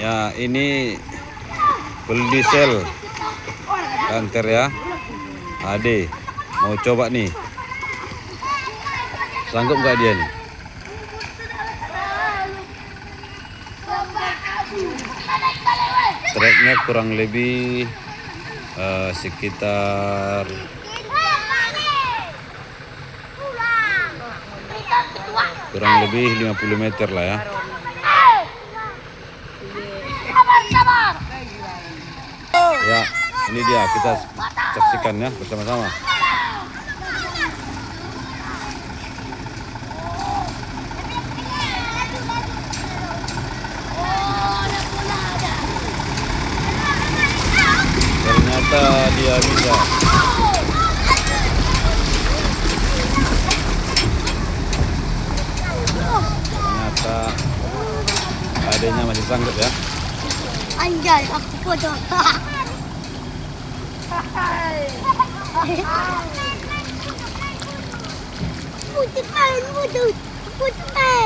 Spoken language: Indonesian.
Ya, ini full diesel kanter ya. Ade mau coba nih. Sanggup nggak dia nih? Treknya kurang lebih sekitar 50 meter lah ya. Ya, ini dia, kita saksikan ya bersama-sama. Ternyata dia bisa. Ternyata adanya masih sanggup ya. Anjay, aku foto. Putih.